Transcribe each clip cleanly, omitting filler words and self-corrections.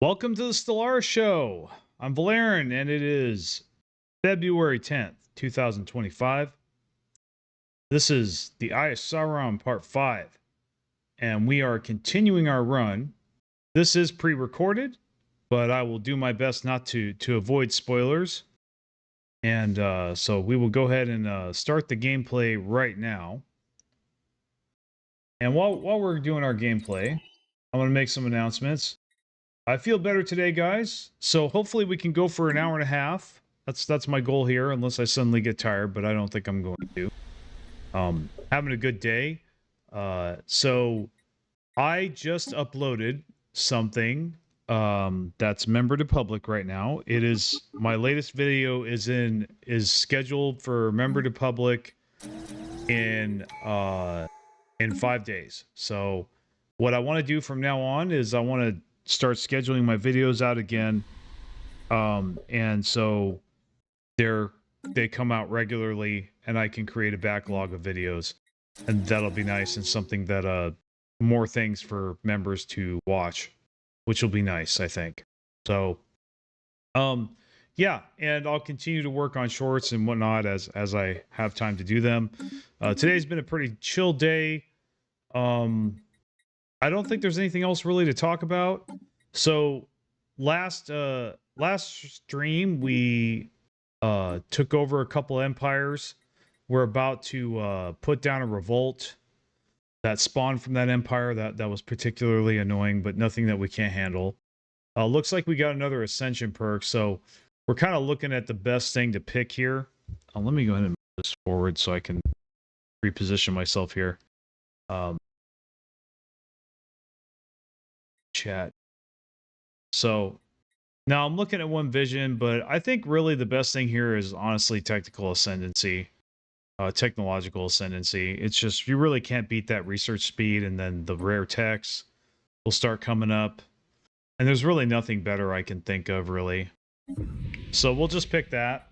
Welcome to the Stellaris Show. I'm Volairen, and it is February 10th, 2025. This is the Eye of Sauron Part 5, and we are continuing our run. This is pre-recorded, but I will do my best not to avoid spoilers. And so we will go ahead and start the gameplay right now. And while we're doing our gameplay, I want to make some announcements. I feel better today, guys. So hopefully we can go for an hour and a half. That's my goal here, unless I suddenly get tired, but I don't think I'm going to. Having a good day. So I just uploaded something that's member to public right now. It is my latest video is scheduled for member to public in 5 days. So what I want to do from now on is I want to start scheduling my videos out again, and so they come out regularly, and I can create a backlog of videos, and that'll be nice, and something that more things for members to watch, which will be nice, I think. So yeah, and I'll continue to work on shorts and whatnot as I have time to do them. Today's been a pretty chill day. I don't think there's anything else really to talk about. So last stream we took over a couple empires. We're about to put down a revolt that spawned from that empire that was particularly annoying, but nothing that we can't handle. Looks like we got another ascension perk, so we're kind of looking at the best thing to pick here. Let me go ahead and move this forward so I can reposition myself here. Chat. So now I'm looking at one vision, but I think really the best thing here is honestly technical ascendancy, technological ascendancy. It's just, you really can't beat that research speed, and then the rare techs will start coming up. And there's really nothing better I can think of, really. So we'll just pick that.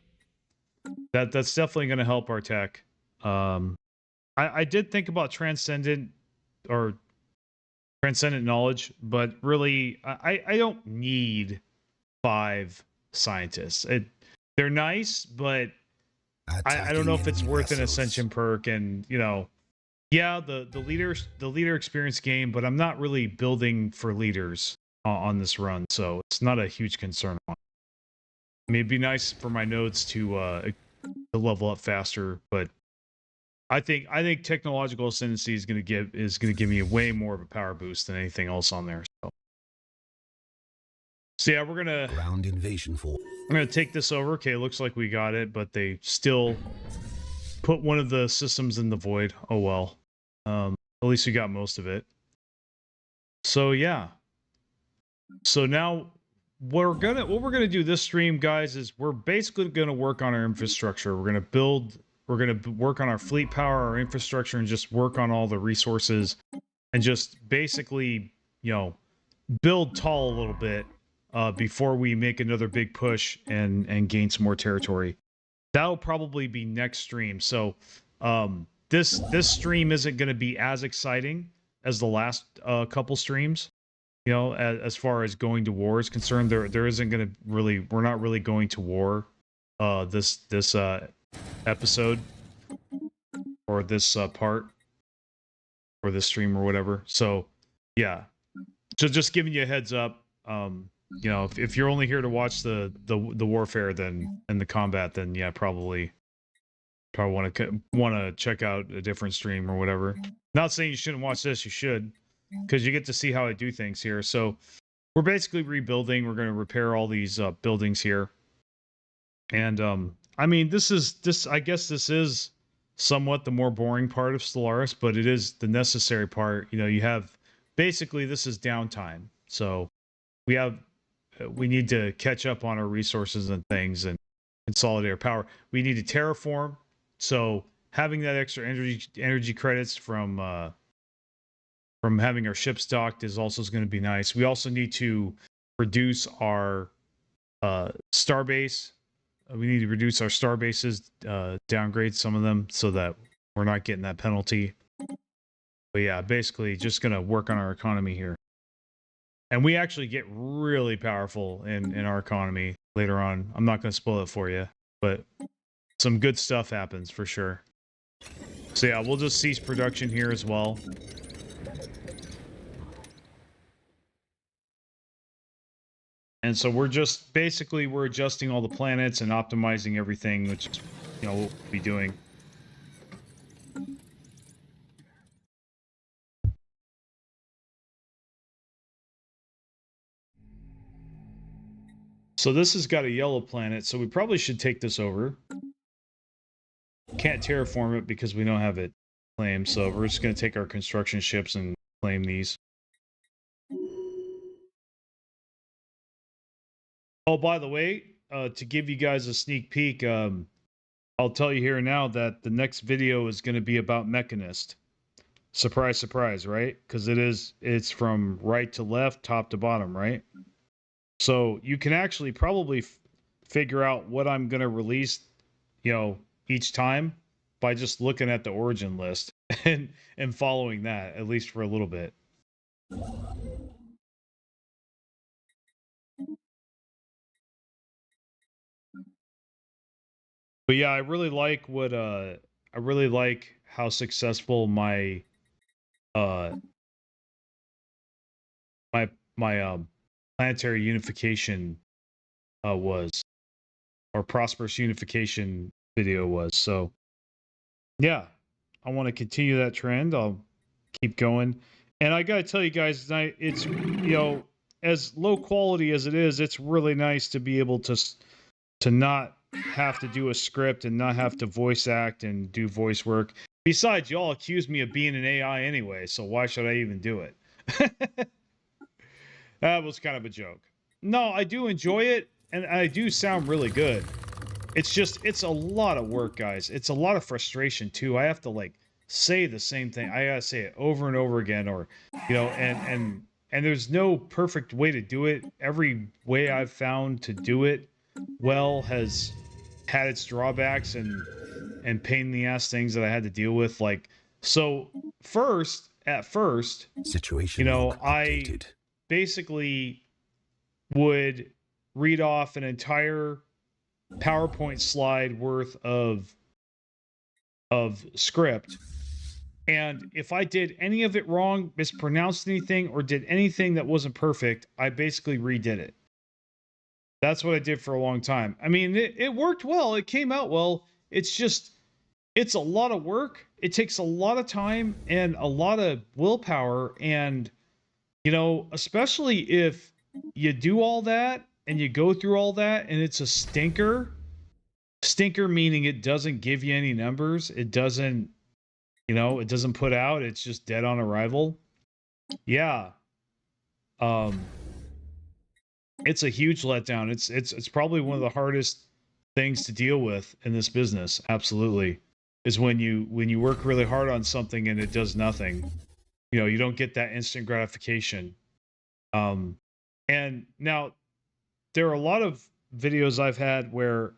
That's definitely going to help our tech. I did think about transcendent knowledge, but really, I don't need 5 scientists. They're nice, but I don't know if it's worth an ascension perk. And yeah, the leader experience game, but I'm not really building for leaders on this run, so it's not a huge concern. I mean, it'd be nice for my nodes to level up faster, but I think technological ascendancy is gonna give me way more of a power boost than anything else on there. So yeah, we're gonna ground invasion for. I'm gonna take this over. Okay, looks like we got it, but they still put one of the systems in the void. Oh well. At least we got most of it. So yeah. So now what we're gonna do this stream, guys, is we're basically gonna work on our infrastructure. We're gonna work on our fleet power, our infrastructure, and just work on all the resources, and just basically, build tall a little bit before we make another big push and gain some more territory. That'll probably be next stream. So this stream isn't going to be as exciting as the last couple streams. As far as going to war is concerned, there isn't going to really, we're not really going to war this episode or this part or this stream or whatever. So yeah, so just giving you a heads up. If you're only here to watch the warfare then and the combat, then yeah, probably want to check out a different stream or whatever. Not saying you shouldn't watch this, you should, because you get to see how I do things here. So we're basically rebuilding. We're going to repair all these buildings here, and I mean, I guess this is somewhat the more boring part of Stellaris, but it is the necessary part. You have basically, this is downtime, so we need to catch up on our resources and things and consolidate our power. We need to terraform. So having that extra energy credits from having our ships docked is also going to be nice. We also need to reduce our starbase. We need to reduce our starbases, downgrade some of them so that we're not getting that penalty. But yeah, basically just going to work on our economy here. And we actually get really powerful in our economy later on. I'm not going to spoil it for you, but some good stuff happens for sure. So yeah, we'll just cease production here as well. And so we're just basically we're adjusting all the planets and optimizing everything, which is, you know, what we'll be doing. So this has got a yellow planet, so we probably should take this over. Can't terraform it because we don't have it claimed, so we're just going to take our construction ships and claim these. Oh, by the way, to give you guys a sneak peek, I'll tell you here now that the next video is going to be about Mechanist. Surprise, surprise, right? Because it's from right to left, top to bottom, right? So you can actually probably figure out what I'm going to release, you know, each time by just looking at the origin list and following that, at least for a little bit. But yeah, I really like what I really like how successful my uh my planetary unification was, or prosperous unification video was. So yeah, I want to continue that trend. I'll keep going. And I got to tell you guys tonight, it's, you know, as low quality as it is, it's really nice to be able to not have to do a script and not have to voice act and do voice work. Besides, y'all accuse me of being an AI anyway, so why should I even do it? That was kind of a joke. No, I do enjoy it, and I do sound really good. It's just, it's a lot of work, guys. It's a lot of frustration, too. I have to, like, say the same thing. I gotta say it over and over again, or, you know, and there's no perfect way to do it. Every way I've found to do it well has had its drawbacks and pain in the ass things that I had to deal with. Like, so at first, Situation, you know, I basically would read off an entire PowerPoint slide worth of script, and if I did any of it wrong, mispronounced anything, or did anything that wasn't perfect, I basically redid it. That's what I did for a long time. I mean, it worked well. It came out well. It's just, it's a lot of work. It takes a lot of time and a lot of willpower. And, you know, especially if you do all that and you go through all that and it's a stinker, meaning it doesn't give you any numbers. It doesn't, you know, it doesn't put out. It's just dead on arrival. Yeah. It's a huge letdown. It's probably one of the hardest things to deal with in this business. Absolutely, is when you work really hard on something and it does nothing. You know, you don't get that instant gratification. And now there are a lot of videos I've had where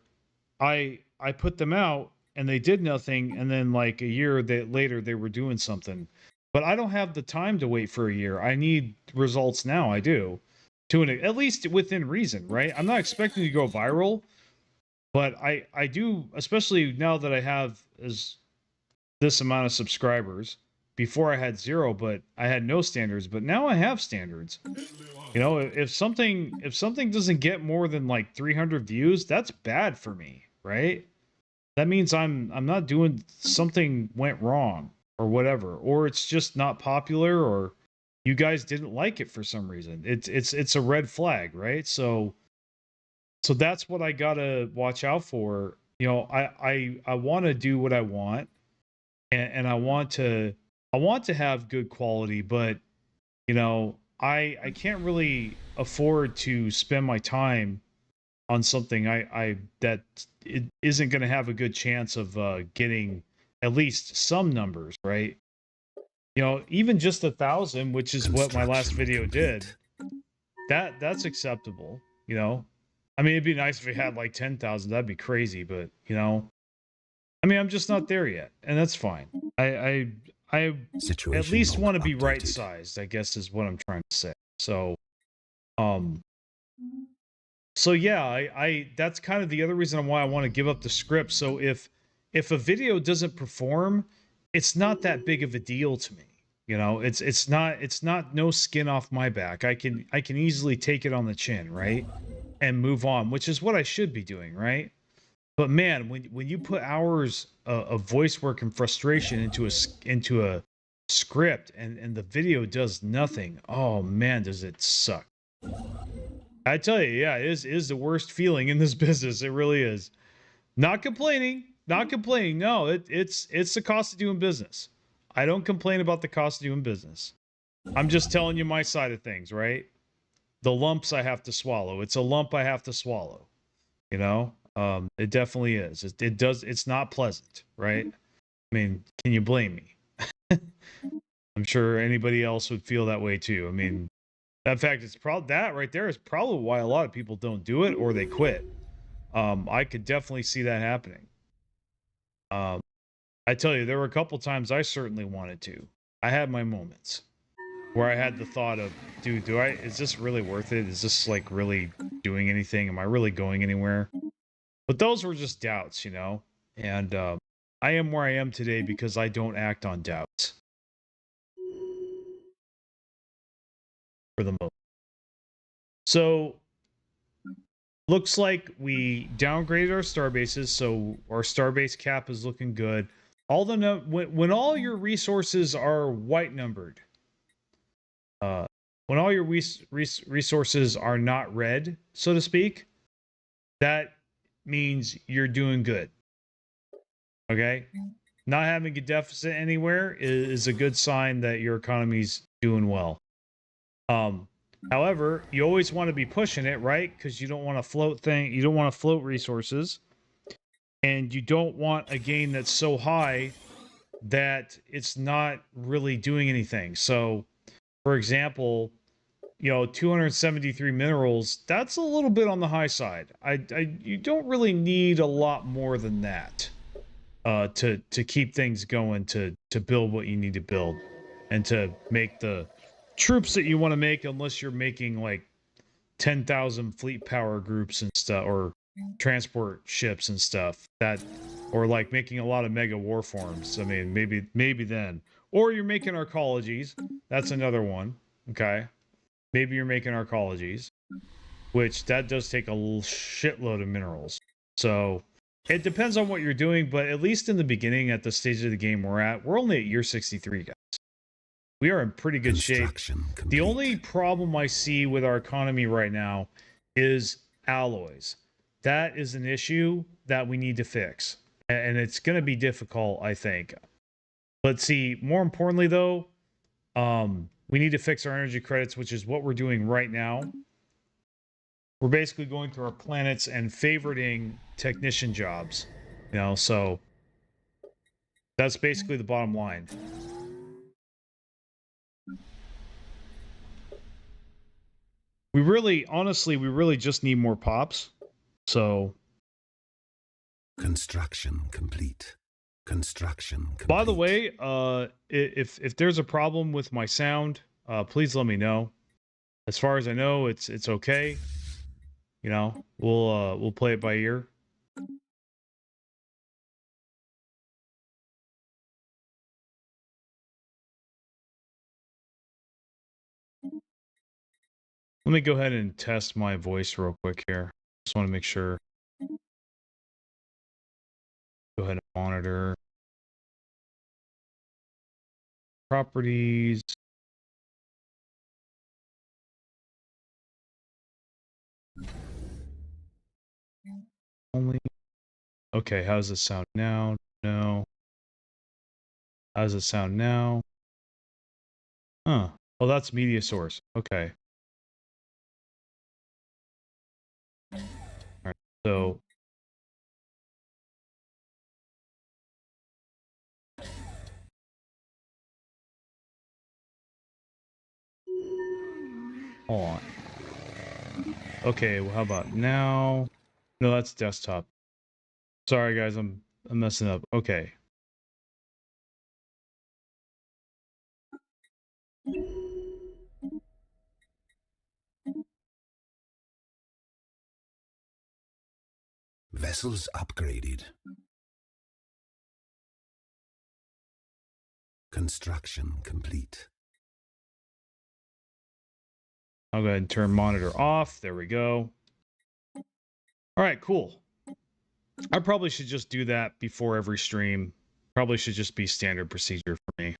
I put them out and they did nothing, and then like a year later they were doing something. But I don't have the time to wait for a year. I need results now. I do, at least within reason, right? I'm not expecting to go viral, but I do, especially now that I have this amount of subscribers. Before I had 0, but I had no standards, but now I have standards. You know, if something doesn't get more than like 300 views, that's bad for me, right? That means I'm not doing, something went wrong or whatever, or it's just not popular, or you guys didn't like it for some reason. It's a red flag, right? So that's what I gotta watch out for. You know, I want to do what I want, and I want to have good quality, but you know, I can't really afford to spend my time on something that it isn't going to have a good chance of getting at least some numbers, right? You know, even just 1,000, which is what my last video did, that's acceptable. You know, I mean, it'd be nice if we had like 10,000. That'd be crazy, but you know, I mean, I'm just not there yet, and that's fine. I at least want to be right sized, I guess is what I'm trying to say. So So yeah, I that's kind of the other reason why I want to give up the script. So if a video doesn't perform, it's not that big of a deal to me. You know, it's not no skin off my back. I can easily take it on the chin, right? And move on, which is what I should be doing, right? But man, when you put hours of voice work and frustration into a script and the video does nothing, oh man, does it suck. I tell you, yeah, it is the worst feeling in this business. It really is. Not complaining, not complaining. No, it's the cost of doing business. I don't complain about the cost of doing business. I'm just telling you my side of things, right? The lumps I have to swallow. It's a lump I have to swallow. You know, it definitely is. It does. It's not pleasant, right? I mean, can you blame me? I'm sure anybody else would feel that way too. I mean, in fact, it's probably that right there is probably why a lot of people don't do it or they quit. I could definitely see that happening. Um, I tell you, there were a couple times I certainly wanted to. I had my moments where I had the thought of, dude, is this really worth it? Is this like really doing anything? Am I really going anywhere? But those were just doubts, you know? And I am where I am today because I don't act on doubts for the most. So looks like we downgraded our star bases, so our starbase cap is looking good. All the when all your resources are white numbered, uh, when all your resources are not red, so to speak, that means you're doing good. Okay, not having a deficit anywhere is a good sign that your economy's doing well. However, you always want to be pushing it, right? Because you don't want to you don't want to float resources, and you don't want a gain that's so high that it's not really doing anything. So, for example, 273 minerals, that's a little bit on the high side. You don't really need a lot more than that to keep things going, to build what you need to build, and to make the troops that you want to make, unless you're making like 10,000 fleet power groups and stuff, or transport ships and stuff, or like making a lot of mega war forms. I mean, maybe then. Or you're making arcologies. That's another one. Okay. Maybe you're making arcologies, which that does take a shitload of minerals. So it depends on what you're doing, but at least in the beginning, at the stage of the game we're at, we're only at year 63, guys. We are in pretty good shape. Complete. The only problem I see with our economy right now is alloys. That is an issue that we need to fix. And it's going to be difficult, I think. But see, more importantly, though, we need to fix our energy credits, which is what we're doing right now. We're basically going through our planets and favoriting technician jobs. So that's basically the bottom line. Honestly, we really just need more pops. So. Construction complete. By the way, if there's a problem with my sound, please let me know. As far as I know, it's okay. We'll play it by ear. Let me go ahead and test my voice real quick here. Just want to make sure. Go ahead and monitor. Properties. Only. Okay, how does it sound now? No. How does it sound now? Huh. Oh, that's media source. Okay. All right. So. Hold on. Okay, well, how about now? No, that's desktop. Sorry, guys, I'm messing up. Okay. Vessels upgraded. Construction complete. I'll go ahead and turn monitor off. There we go. All right, cool. I probably should just do that before every stream. Probably should just be standard procedure for me.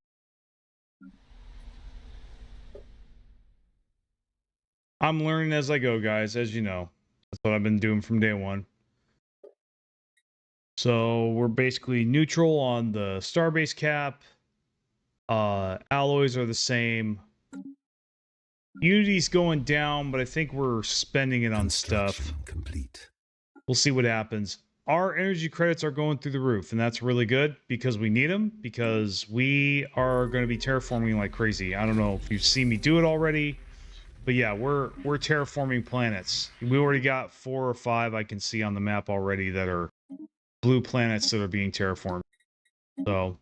I'm learning as I go, guys, as you know. That's what I've been doing from day one. So we're basically neutral on the starbase cap. Alloys are the same. Unity's going down, but I think we're spending it on stuff. Complete. We'll see what happens. Our energy credits are going through the roof, and that's really good because we need them, because we are going to be terraforming like crazy. I don't know if you've seen me do it already, but yeah, we're terraforming planets. We already got 4 or 5 I can see on the map already that are blue planets that are being terraformed. So,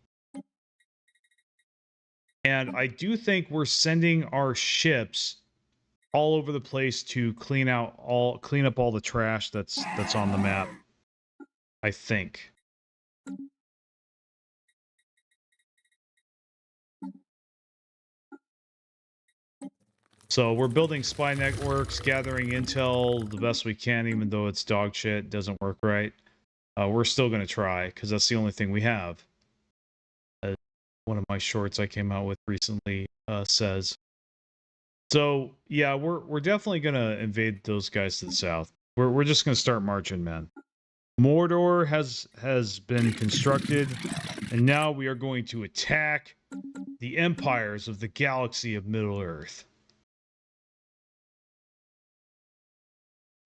and I do think we're sending our ships all over the place to clean up all the trash that's on the map. I think. So we're building spy networks, gathering intel the best we can, even though it's dog shit, doesn't work right. We're still going to try, because that's the only thing we have. One of my shorts I came out with recently says. So yeah, we're definitely going to invade those guys to the south. We're just going to start marching, man. Mordor has been constructed, and now we are going to attack the empires of the galaxy of Middle-earth.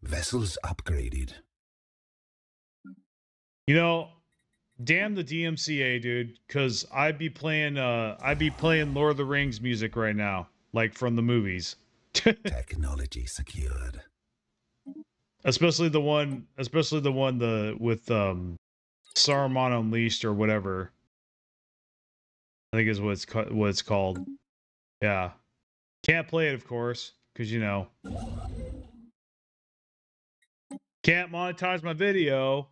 Vessels upgraded. You know, damn the DMCA, dude, because I'd be playing Lord of the Rings music right now, like from the movies. Technology secured. Especially the one with Saruman Unleashed or whatever. I think is what it's called. Yeah. Can't play it, of course, because you know. Can't monetize my video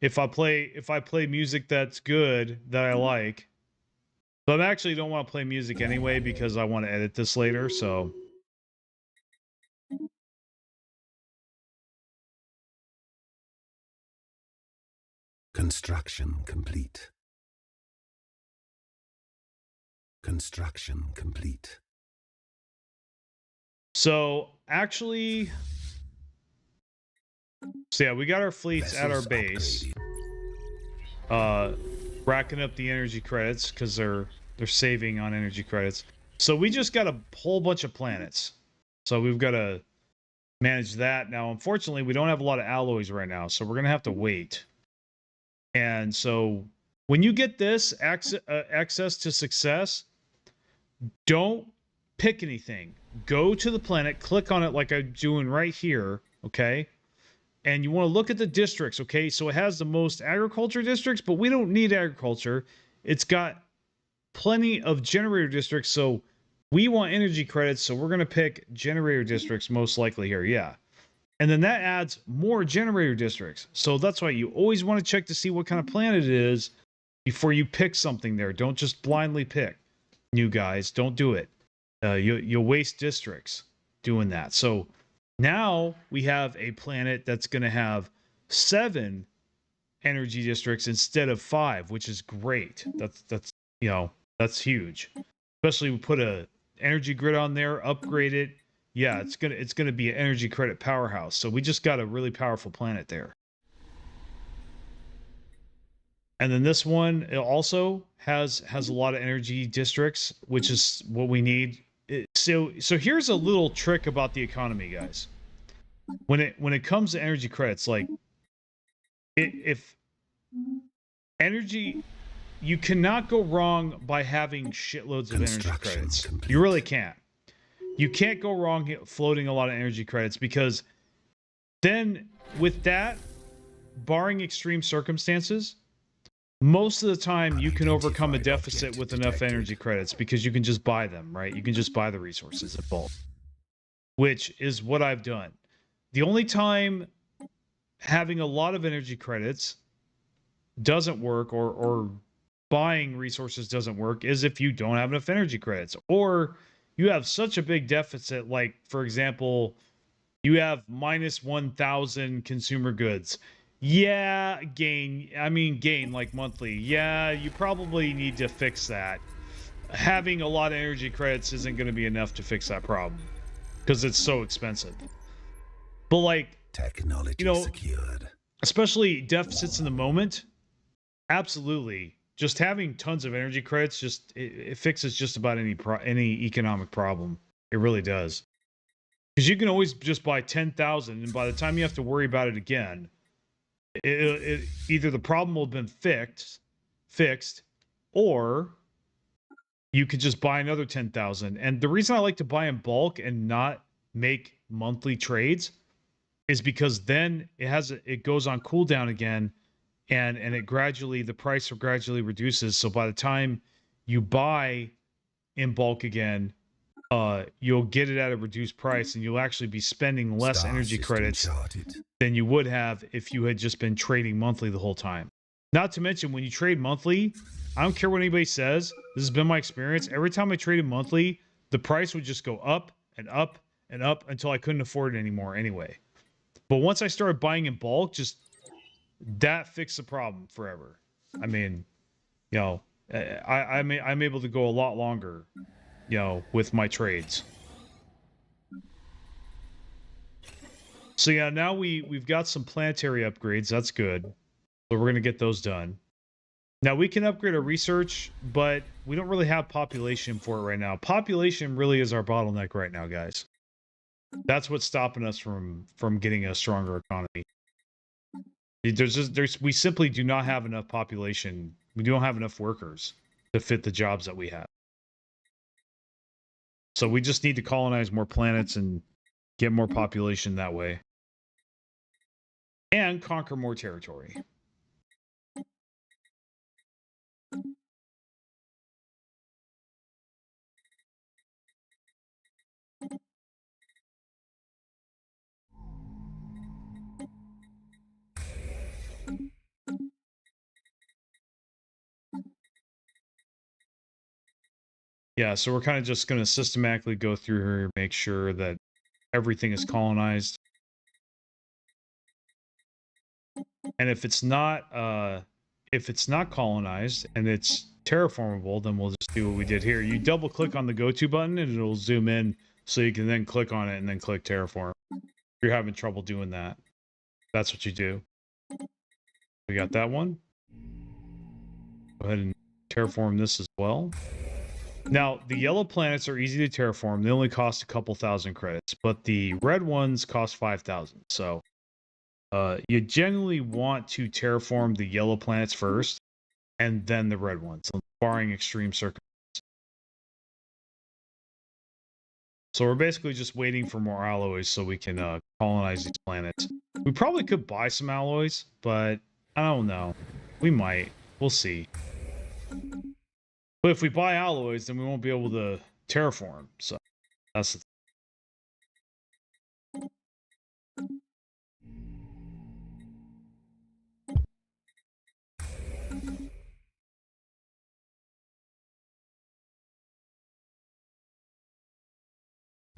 if I play music that's good that I like. But I actually don't want to play music anyway because I want to edit this later, so Construction complete. Construction complete. So actually, so yeah, we got our fleets at our base, racking up the energy credits because they're saving on energy credits. So we just got a whole bunch of planets. So we've got to manage that. Now, unfortunately, we don't have a lot of alloys right now, so we're gonna have to wait. And so when you get this access to success, don't pick anything. Go to the planet, click on it like I'm doing right here, okay? And you want to look at the districts, okay? So it has the most agriculture districts, but we don't need agriculture. It's got plenty of generator districts, so we want energy credits, so we're going to pick generator districts most likely here, yeah. And then that adds more generator districts. So that's why you always want to check to see what kind of planet it is before you pick something there. Don't just blindly pick. New guys, don't do it. You'll waste districts doing that. So now we have a planet that's going to have 7 energy districts instead of 5, which is great. That's you know, that's huge. Especially we put a energy grid on there, upgrade it. Yeah, it's gonna be an energy credit powerhouse. So we just got a really powerful planet there. And then this one it also has a lot of energy districts, which is what we need. So here's a little trick about the economy, guys. When it comes to energy credits, like if energy, you cannot go wrong by having shitloads of energy credits. Complete. You really can't. You can't go wrong floating a lot of energy credits, because then with that, barring extreme circumstances, most of the time you can overcome a deficit with enough energy credits because you can just buy them, right? You can just buy the resources in bulk, which is what I've done. The only time having a lot of energy credits doesn't work, or buying resources doesn't work, is if you don't have enough energy credits, or you have such a big deficit. Like, for example, you have minus 1,000 consumer goods. Yeah, gain like monthly. Yeah, you probably need to fix that. Having a lot of energy credits isn't going to be enough to fix that problem because it's so expensive. But like, Technology secured. especially deficits in the moment, absolutely. Just having tons of energy credits it fixes just about any economic problem. It really does. Because you can always just buy 10,000, and by the time you have to worry about it again, either the problem will have been fixed, or you could just buy another 10,000. And the reason I like to buy in bulk and not make monthly trades is because then it goes on cooldown again, and the price gradually reduces. So by the time you buy in bulk again, you'll get it at a reduced price, and you'll actually be spending less energy credits than you would have if you had just been trading monthly the whole time. Not to mention, when you trade monthly, I don't care what anybody says, this has been my experience. Every time I traded monthly, the price would just go up and up and up until I couldn't afford it anymore anyway. But once I started buying in bulk, just that fixed the problem forever. I mean, I'm able to go a lot longer, with my trades. So yeah, now we've got some planetary upgrades. That's good. So we're gonna get those done. Now we can upgrade our research, but we don't really have population for it right now. Population really is our bottleneck right now, guys. That's what's stopping us from getting a stronger economy. We simply do not have enough population. We don't have enough workers to fit the jobs that we have. So we just need to colonize more planets and get more population that way. And conquer more territory. Yeah, so we're kind of just going to systematically go through here, make sure that everything is colonized. And if it's not colonized and it's terraformable, then we'll just do what we did here. You double click on the go-to button and it'll zoom in, so you can then click on it and then click terraform. If you're having trouble doing that, that's what you do. We got that one. Go ahead and terraform this as well. Now, the yellow planets are easy to terraform. They only cost a couple thousand credits, but the red ones cost 5,000. So you generally want to terraform the yellow planets first, and then the red ones, barring extreme circumstances. So we're basically just waiting for more alloys so we can colonize these planets. We probably could buy some alloys, but I don't know. We might. We'll see. But if we buy alloys, then we won't be able to terraform. So that's the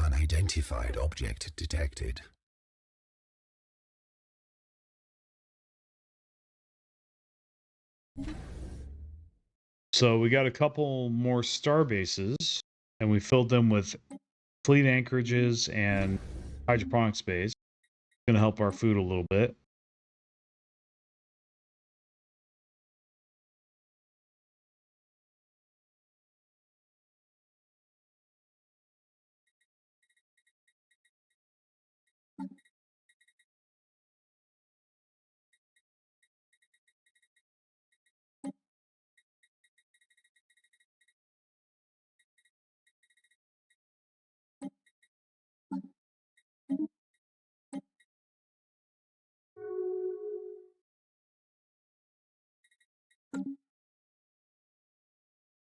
Unidentified object detected. So we got a couple more star bases, and we filled them with fleet anchorages and hydroponic space. Going to help our food a little bit.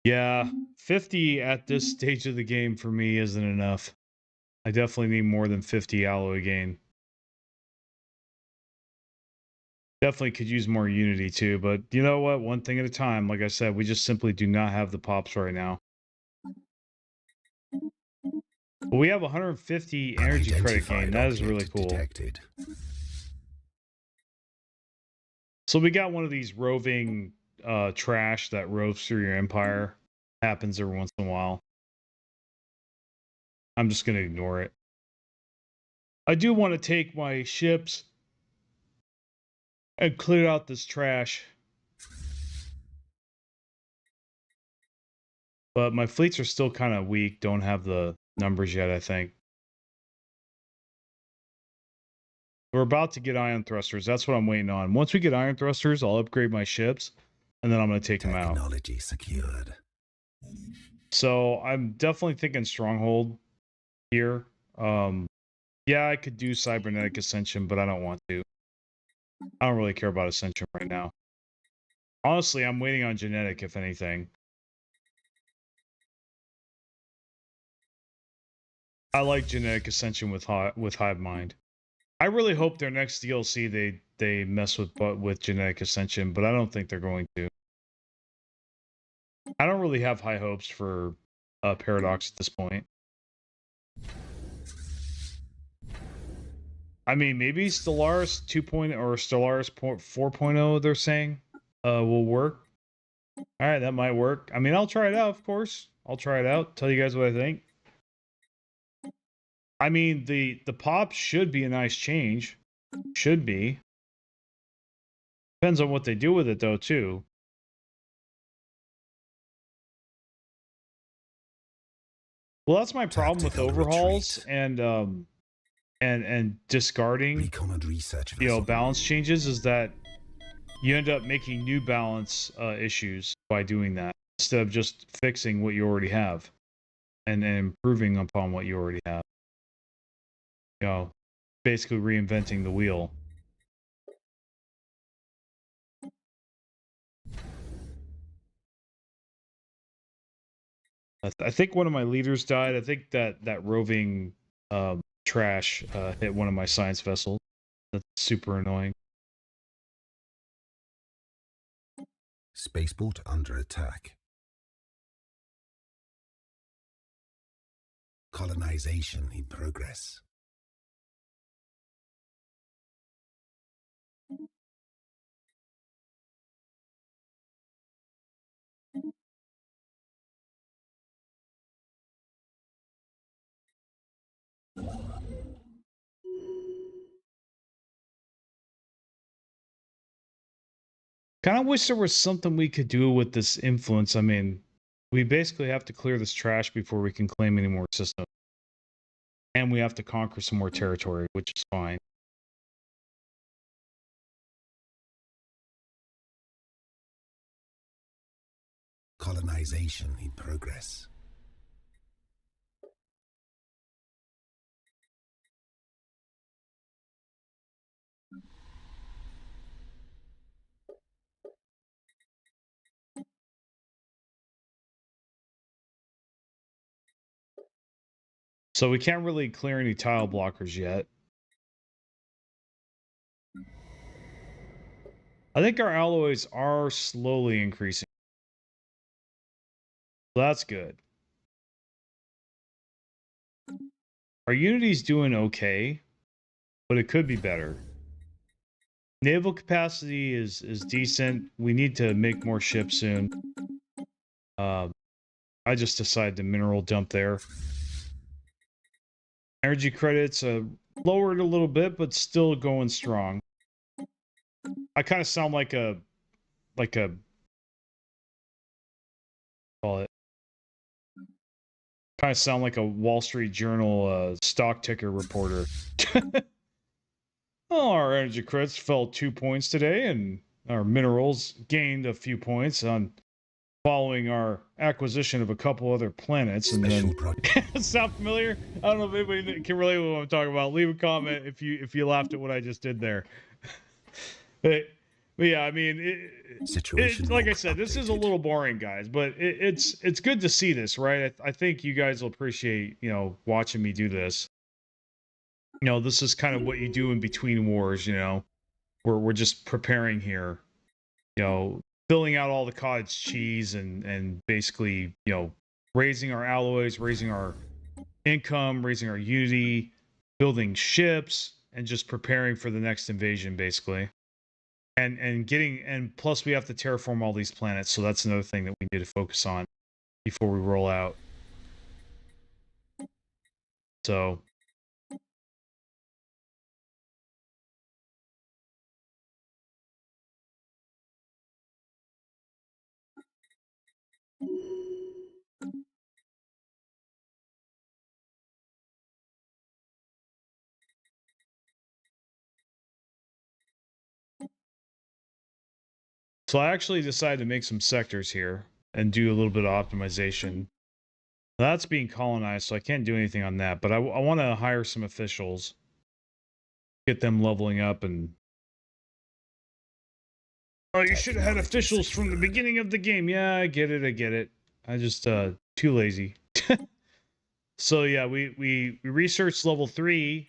Yeah, 50 at this stage of the game for me isn't enough. I definitely need more than 50 alloy gain. Definitely could use more Unity too, but you know what? One thing at a time. Like I said, we just simply do not have the pops right now. But we have 150 energy credit gain. That is really cool. Detected. So we got one of these roving trash that roves through your empire. Happens every once in a while. I'm just going to ignore it. I do want to take my ships and clear out this trash. But my fleets are still kind of weak. Don't have the numbers yet, I think. We're about to get ion thrusters. That's what I'm waiting on. Once we get ion thrusters, I'll upgrade my ships, and then I'm going to take them out. Technology secured. So I'm definitely thinking stronghold here. Yeah, I could do cybernetic ascension, but I don't want to. I don't really care about ascension right now. Honestly, I'm waiting on genetic, if anything. I like genetic ascension with Hive Mind. I really hope their next DLC they mess with genetic ascension, but I don't think they're going to. I don't really have high hopes for Paradox at this point. I mean, maybe Stellaris 2.0 or Stellaris 4.0, they're saying, will work. All right, that might work. I mean, I'll try it out, of course. I'll try it out. Tell you guys what I think. I mean, the pop should be a nice change. Should be. Depends on what they do with it, though, too. Well, that's my problem with overhauls and discarding, you know, balance changes is that you end up making new balance issues by doing that instead of just fixing what you already have and improving upon what you already have. You know, basically reinventing the wheel. I think one of my leaders died. I think that roving trash hit one of my science vessels. That's super annoying. Spaceport under attack. Colonization in progress. Kind of wish there was something we could do with this influence. I mean, we basically have to clear this trash before we can claim any more systems. And we have to conquer some more territory, which is fine. Colonization in progress. So we can't really clear any tile blockers yet. I think our alloys are slowly increasing. That's good. Our Unity's doing okay, but it could be better. Naval capacity is decent. We need to make more ships soon. I just decided to mineral dump there. Energy credits lowered a little bit, but still going strong. I kind of sound like a call it. Kind of sound like a Wall Street Journal stock ticker reporter. Oh, our energy credits fell 2 points today, and our minerals gained a few points on following our acquisition of a couple other planets. And then, sound familiar? I don't know if anybody can relate with what I'm talking about. Leave a comment if you laughed at what I just did there. But yeah, I mean, like I said, this is a little boring, guys, but it's good to see this, right? I think you guys will appreciate, you know, watching me do this. You know, this is kind of what you do in between wars, you know. we're just preparing here, you know, filling out all the cottage cheese and basically, you know, raising our alloys, raising our income, raising our unity, building ships, and just preparing for the next invasion, basically. And getting, and plus we have to terraform all these planets, so that's another thing that we need to focus on before we roll out. So I actually decided to make some sectors here and do a little bit of optimization. That's being colonized, so I can't do anything on that, but I want to hire some officials, get them leveling up. And oh, you should have had officials from the beginning of the game. Yeah, I get it. I just too lazy. So yeah, we researched level 3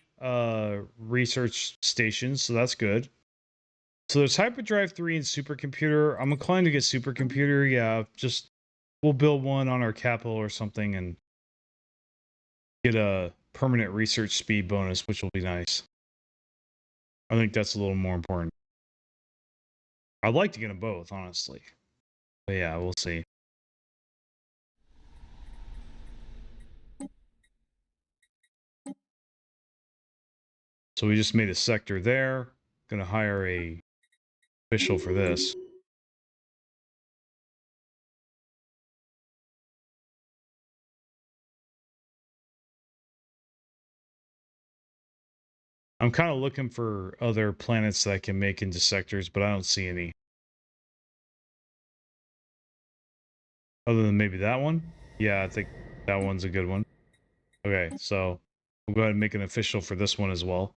research stations, so that's good. So there's hyperdrive 3 and supercomputer. I'm inclined to get supercomputer. Yeah, just we'll build one on our capital or something and get a permanent research speed bonus, which will be nice. I think that's a little more important. I'd like to get them both, honestly. But yeah, we'll see. So we just made a sector there. Gonna hire a official for this. I'm kind of looking for other planets that I can make into sectors, but I don't see any. Other than maybe that one? Yeah, I think that one's a good one. Okay, so we'll go ahead and make an official for this one as well.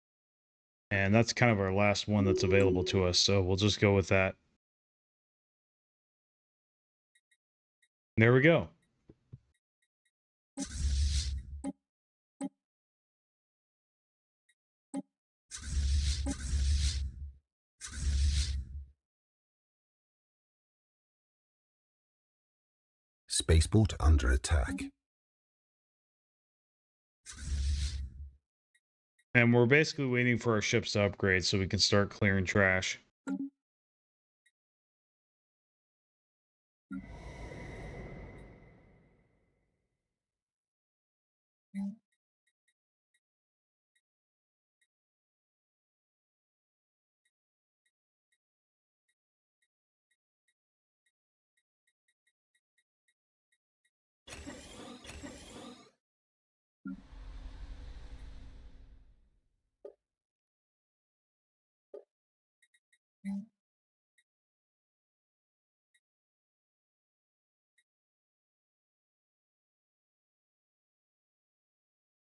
And that's kind of our last one that's available to us, so we'll just go with that. There we go. Spaceport under attack. And we're basically waiting for our ships to upgrade so we can start clearing trash.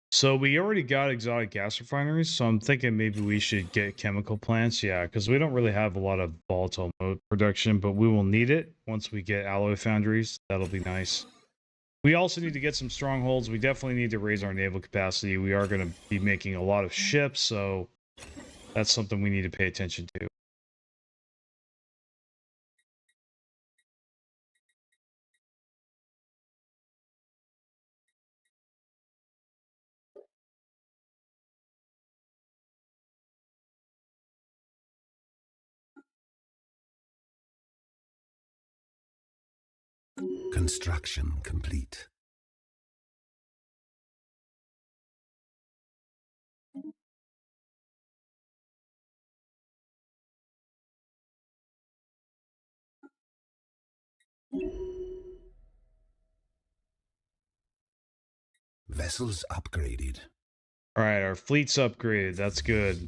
So we already got exotic gas refineries, so I'm thinking maybe we should get chemical plants. Yeah, because we don't really have a lot of volatile mode production, but we will need it once we get alloy foundries. That'll be nice. We also need to get some strongholds. We definitely need to raise our naval capacity. We are going to be making a lot of ships, so that's something we need to pay attention to. Construction complete. Vessels upgraded. All right, our fleet's upgraded. That's good.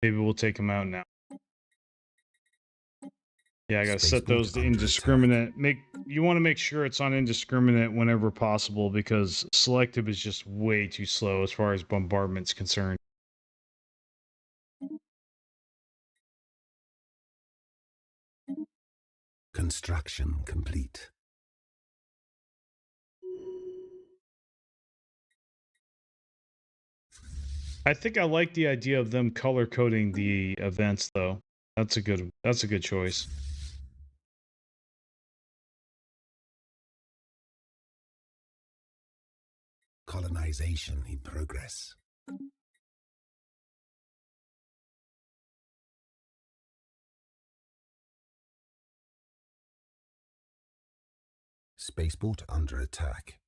Maybe we'll take them out now. Yeah, I gotta set those to indiscriminate. You want to make sure it's on indiscriminate whenever possible because selective is just way too slow as far as bombardment's concerned. Construction complete. I think I like the idea of them color coding the events, though. That's a good choice. Colonization in progress. Spaceport under attack.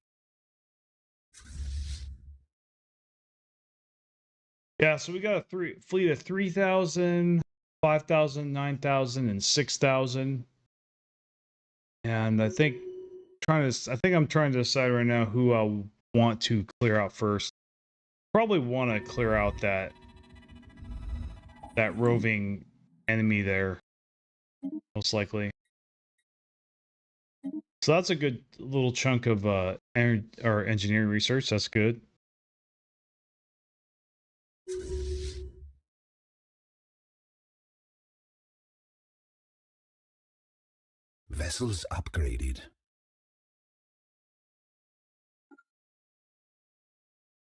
Yeah, so we got a fleet of 3,000, 5,000, 9,000, and 6,000. And I think I'm trying to decide right now who I want to clear out first. Probably want to clear out that roving enemy there, most likely. So that's a good little chunk of engineering research. That's good. Vessels upgraded.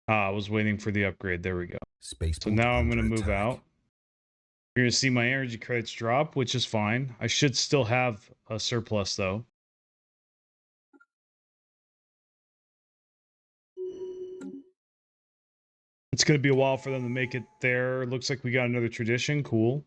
I was waiting for the upgrade. There we go. Spaceport So now I'm going to under move attack. out. You're going to see my energy credits drop, which is fine. I should still have a surplus, though. It's going to be a while for them to make it there. Looks like we got another tradition. Cool.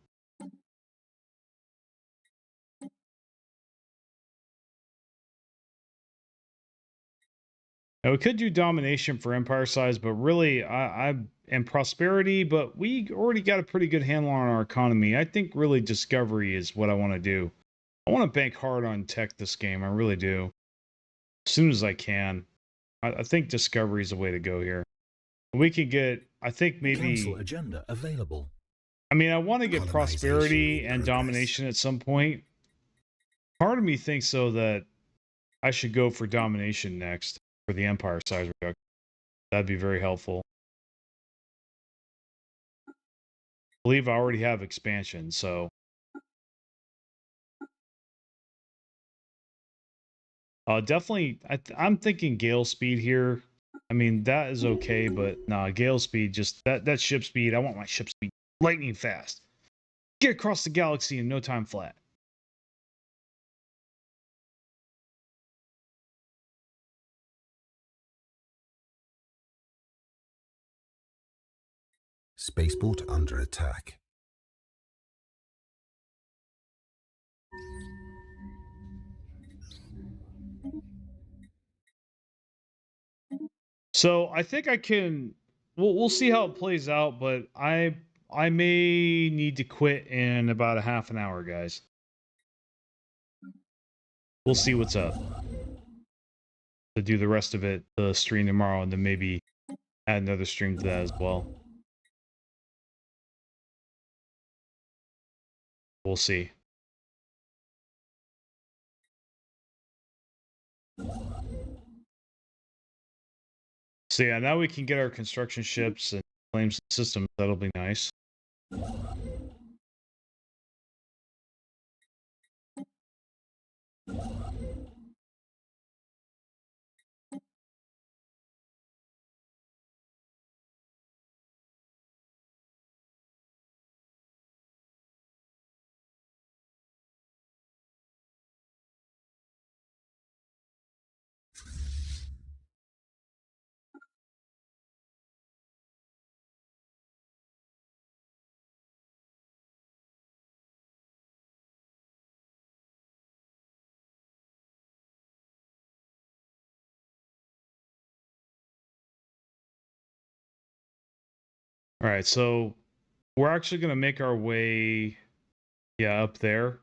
Now, we could do domination for empire size, but really, and prosperity, but we already got a pretty good handle on our economy. I think really discovery is what I want to do. I want to bank hard on tech this game. I really do. As soon as I can. I think discovery is the way to go here. We could get, I think maybe. Council agenda available. I mean, I want to get prosperity in and progress. domination at some point. Part of me thinks, though, that I should go for domination next for the empire size reduction. That'd be very helpful. I believe I already have expansion, so. Definitely, I'm thinking gale speed here. I mean, that is okay, but nah, gale speed, just that ship speed. I want my ship speed lightning fast. Get across the galaxy in no time flat. Spaceport under attack. So I think I can. We'll see how it plays out, but I may need to quit in about a half an hour, guys. We'll see what's up. To do the rest of it, the stream tomorrow, and then maybe add another stream to that as well. We'll see. So yeah, now we can get our construction ships and claims systems. That'll be nice. All right, so we're actually going to make our way, yeah, up there.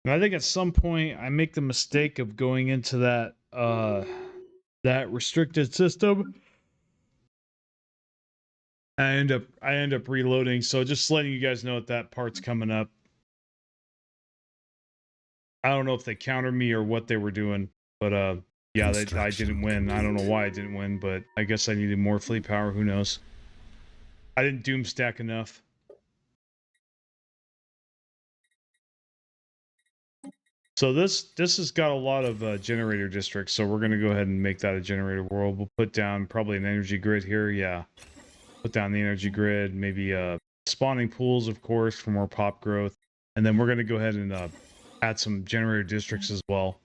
And I think at some point I make the mistake of going into that restricted system. I end up reloading. So just letting you guys know that part's coming up. I don't know if they countered me or what they were doing, but yeah, I didn't win. I don't know why I didn't win, but I guess I needed more fleet power. Who knows? I didn't doom stack enough. So this has got a lot of generator districts, so we're gonna go ahead and make that a generator world. We'll put down probably an energy grid here. Yeah, put down the energy grid. Maybe spawning pools, of course, for more pop growth, and then we're gonna go ahead and add some generator districts as well.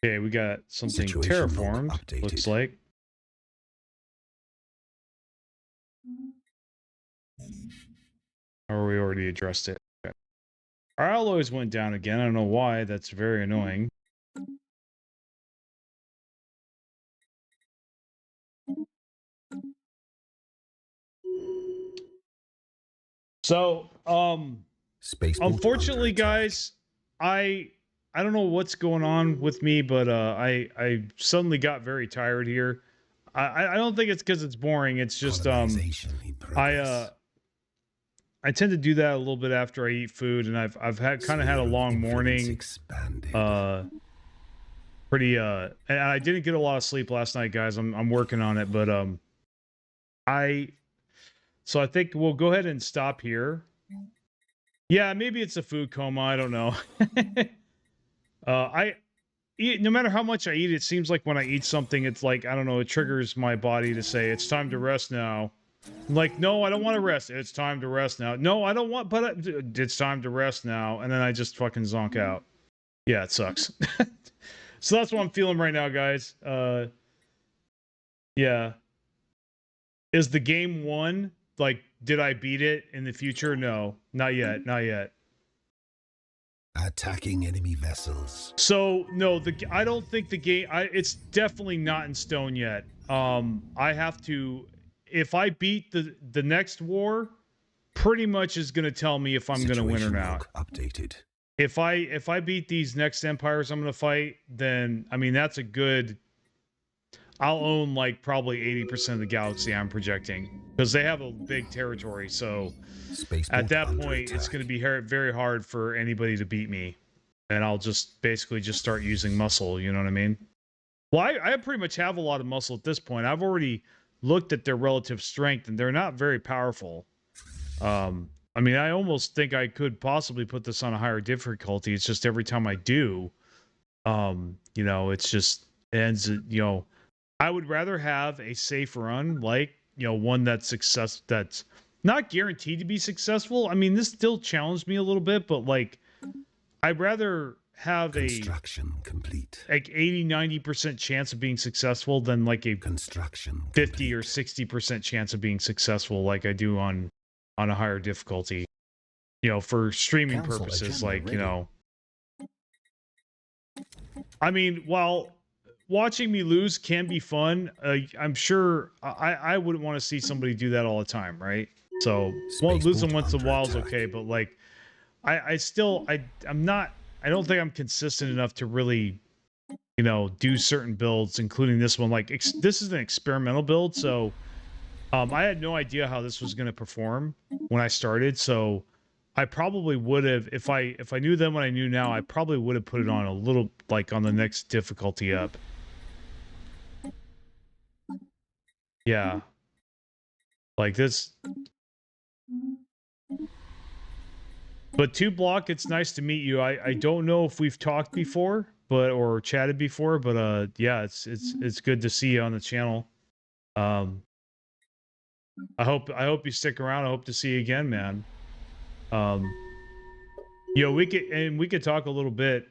Okay, we got something Situation log terraformed. updated. Looks like. Or we already addressed it. Okay. Our alloys went down again. I don't know why. That's very annoying. So, unfortunately, guys, I don't know what's going on with me, but I suddenly got very tired here. I don't think it's because it's boring. It's just I tend to do that a little bit after I eat food, and I've had kind of had a long morning. Pretty and I didn't get a lot of sleep last night, guys. I'm working on it, but so I think we'll go ahead and stop here. Yeah, maybe it's a food coma. I don't know. I eat, no matter how much I eat, it seems like when I eat something, it's like, I don't know, it triggers my body to say it's time to rest now. I'm like, no, I don't want to rest. It's time to rest now. No, I don't want, but it's time to rest now. And then I just fucking zonk out. Yeah, it sucks. So that's what I'm feeling right now, guys. Yeah. Is the game won? Like, did I beat it in the future? No, not yet. Not yet. Attacking enemy vessels. So no, I don't think the game. It's definitely not in stone yet. I have to. If I beat the next war, pretty much is going to tell me if I'm going to win or not. Updated. If I beat these next empires I'm going to fight, then I mean that's a good. I'll own like probably 80% of the galaxy I'm projecting because they have a big territory. So at that point, it's going to be very hard for anybody to beat me, and I'll just basically just start using muscle. You know what I mean? Well, I pretty much have a lot of muscle at this point. I've already looked at their relative strength, and they're not very powerful. I mean, I almost think I could possibly put this on a higher difficulty. It's just every time I do, you know, it's just ends. You know, I would rather have a safe run, like, you know, one that's not guaranteed to be successful. I mean, this still challenged me a little bit, but like, I'd rather have construction complete, like 80-90% chance of being successful than like a 50 or 60% chance of being successful like I do on a higher difficulty, you know, for streaming purposes. Like, you know, I mean, while watching me lose can be fun, I'm sure I wouldn't want to see somebody do that all the time, right? So, well, losing once in a while is okay, but like, I'm not. I don't think I'm consistent enough to really, you know, do certain builds, including this one. Like, this is an experimental build, so I had no idea how this was going to perform when I started. So I probably would have, if I knew then what I knew now, I probably would have put it on a little, like, on the next difficulty up. Yeah. Like this. But 2Block, it's nice to meet you. I don't know if we've talked before, or chatted before, but yeah, it's good to see you on the channel. I hope you stick around. I hope to see you again, man. You know, we could talk a little bit.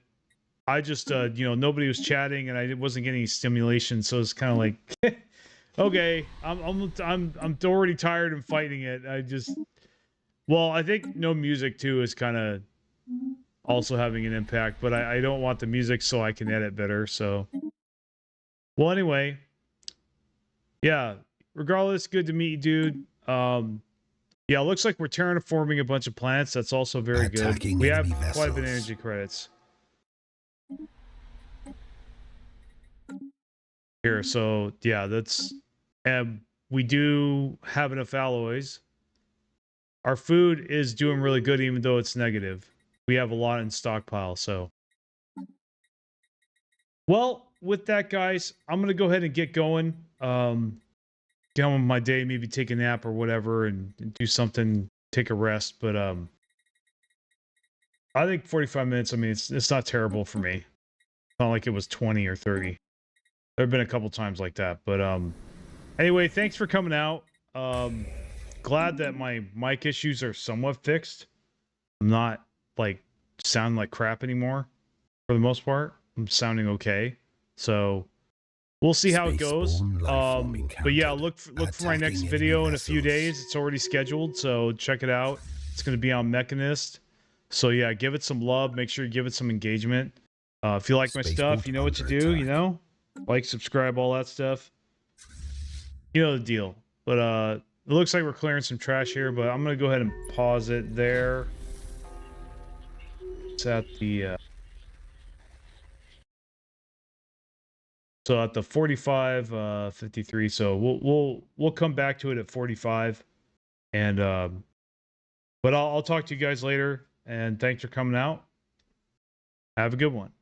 I just you know, nobody was chatting and I wasn't getting any stimulation, so it's kind of like okay, I'm already tired and fighting it. Well, I think no music too is kind of also having an impact, but I don't want the music so I can edit better. So, well, anyway, yeah. Regardless, good to meet you, dude. Yeah, it looks like we're terraforming a bunch of planets. That's also very good. We have quite a bit of energy credits. here. So yeah, that's, and we do have enough alloys. Our food is doing really good, even though it's negative. We have a lot in stockpile. So, well, with that, guys, I'm gonna go ahead and get going. Get on with my day, maybe take a nap or whatever, and do something, take a rest. But I think 45 minutes. I mean, it's not terrible for me. It's not like it was 20 or 30. There have been a couple times like that, but anyway, thanks for coming out. Glad that my mic issues are somewhat fixed. I'm not like sounding like crap anymore for the most part. I'm sounding okay. So we'll see how it goes. Spaceborne lifeform But yeah, encountered. look for my next Attacking video enemy in a few vessels. days. It's already scheduled, so check it out. It's going to be on Mechanist. So yeah, give it some love. Make sure you give it some engagement. If you like my stuff, you know what to do. You know, like, subscribe, all that stuff. You know the deal. But it looks like we're clearing some trash here. But I'm gonna go ahead and pause it there. It's at the so at the 45 53. So we'll come back to it at 45. And but I'll talk to you guys later. And thanks for coming out. Have a good one.